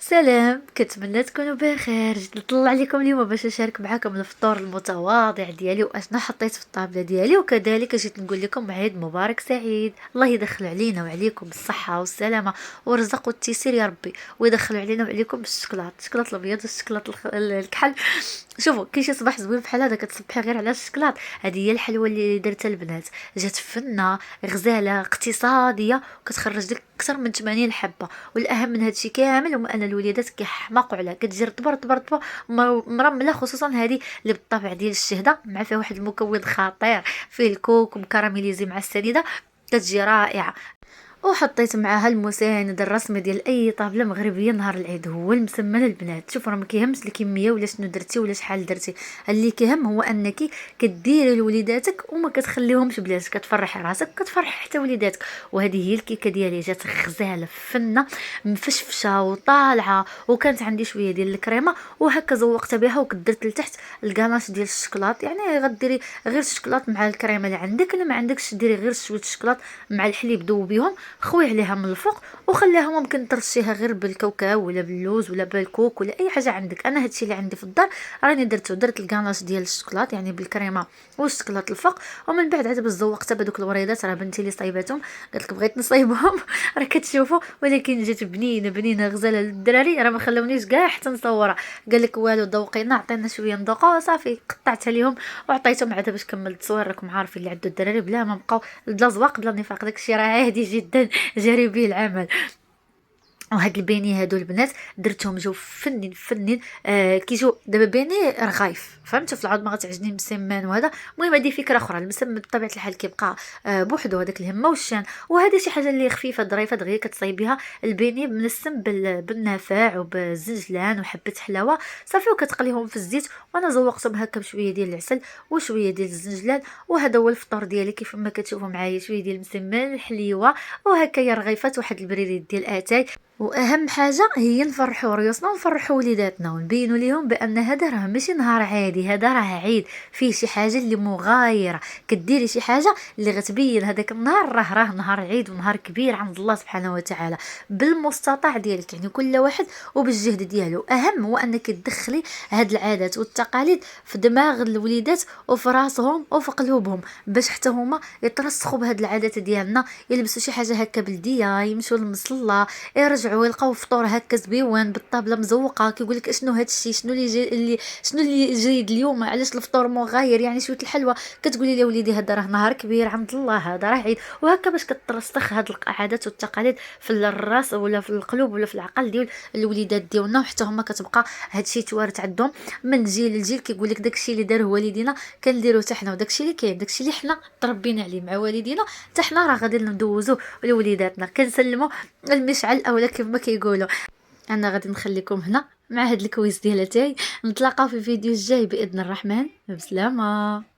سلام، كنتمنى تكونوا بخير. جيت نطلع عليكم اليوم باش نشارك معكم الفطور المتواضع ديالي واشنا حطيت في الطابله ديالي، وكذلك جيت نقول لكم عيد مبارك سعيد. الله يدخل علينا وعليكم بالصحه والسلامه والرزق والتيسير يا ربي، ويدخل علينا وعليكم الشكلاط الابيض والشكلاط الكحل. شوفوا كاين شي صباح زوين بحال هذا كتصبحي غير على الشكلاط. هذه هي الحلوه اللي درتها البنات، جات فنه غزاله اقتصاديه وكتخرج لك اكثر من 80 حبه. والاهم من هادشي كامل هو ان الوليدات كيحماقوا عليها، كتجي رطبه رطبه رطبه مرمله، خصوصا هذه اللي بالطبع ديال الشهده مع فيها واحد المكون خطير فيه الكوك ومكراميليزي مع السنيده، كتجي رائعه. وحطيت معاها المساند الرسمي ديال اي طابله مغربيه نهار العيد، هو المسمى للبنات. شوفوا راه ما كيهمش الكميه ولا شنو درتي ولا شحال درتي، اللي كيهم هو انك كديري لوليداتك وما كتخليهمش بلاش، كتفرحي راسك كتفرحي حتى وليداتك. وهذه هي الكيكه ديالي، جات غزاله فنه مفشفشه وطالعه، وكانت عندي شويه ديال الكريمه وهكا زوقتها بها، وكدرت لتحت الكاناش ديال الشكلاط. يعني غديري غير الشكلاط مع الكريمه اللي عندك، الا ما عندكش ديري غير شويه الشكلاط مع الحليب ذوبيهم، خوي عليها من الفوق وخليها. ممكن ترشيها غير بالكاوكاو ولا باللوز ولا بالكوك ولا اي حاجه عندك. انا هادشي اللي عندي في الدار راني درت الكاناش ديال الشوكولات يعني بالكريمه والشوكولات الفوق. ومن بعد عاد باش زوقتها بدوك الوريدات، راه بنتي اللي صايباتهم قالت لك بغيت نصايبهم راه كتشوفوا، ولكن جات بنينه غزاله للدراري، راه ما خلونيش كاع حتى نصورها. قال لك والو ذوقينا، عطينا شويه نذوقوا صافي، قطعتها ليهم وعطيتهم عاد باش كملت تصوير. راكم عارفين اللي عنده الدراري بلا ما بقاو بلا زواق بلا نفاق، داكشي راه عادي جدا، جاري به العمل. وهاد البيني هادو البنات درتهم جو فنين كيجو دابا بيني رغايف، فهمتوا؟ في العظم ما غتعجني مسمان وهذا. المهم هذه فكره اخرى، المسمن بطبيعه الحال كيبقى بوحدو، هذاك الهمه والشان. وهذه شي حاجه اللي خفيفه ظريفه دغيا كتصايبيها. البيني منسم بالنافع وبالزنجلان وحبه حلاوه صافي، وكتقليهم في الزيت. وانا زوقتهم هكا بشويه ديال العسل وشويه ديال الزنجلان. وهذا هو الفطور ديالي كيف ما كتشوفوا معايا، شويه ديال المسمن الحليوه وهكا يا رغيفات واحد البريريد ديال اتاي. واهم حاجه هي نفرحوا ريوسنا ونفرحوا وليداتنا ونبينوا لهم بان هذا راه ماشي نهار عادي، هذا راه عيد فيه شي حاجه اللي مغايره. كديري شي حاجه اللي غتبين هذاك النهار راه نهار عيد ونهار كبير عند الله سبحانه وتعالى. بالمستطاع ديالك يعني كل واحد وبالجهد ديالو. اهم هو انك تدخلي هاد العادات والتقاليد في دماغ الوليدات وفي راسهم وفي قلوبهم، باش حتى هما يترسخوا بهاد العادات ديالنا، يلبسوا شي حاجه هكا بلديه، يمشوا للمصلى، يرجعوا يلقاو فطور هكا زبيوان بالطابله مزوقه. كيقول لك اشنو هادشي، شنو اللي جايد اليوم، علاش الفطور مغاير، يعني شويه الحلوه. كتقولي لي وليدي هذا راه نهار كبير عند الله، هذا راه عيد. وهكا باش كترسخ هاد العادات والتقاليد في الراس ولا في القلوب ولا في العقل ديال الوليدات ديالنا، وحتى هما كتبقى هادشي توارث عندهم من جيل لجيل. كيقول لك داكشي اللي داره والدينا كنديروه حتى حنا، وداكشي اللي كاين داكشي اللي حنا تربينا عليه مع والدينا حتى حنا راه غادي ندوزو لوليداتنا. كنسلموا المشعل اولا كما كيقولوا. انا غادي نخليكم هنا مع هاد الكويس ديال تاعي، نتلاقاو في الفيديو الجاي باذن الرحمن. بسلامه.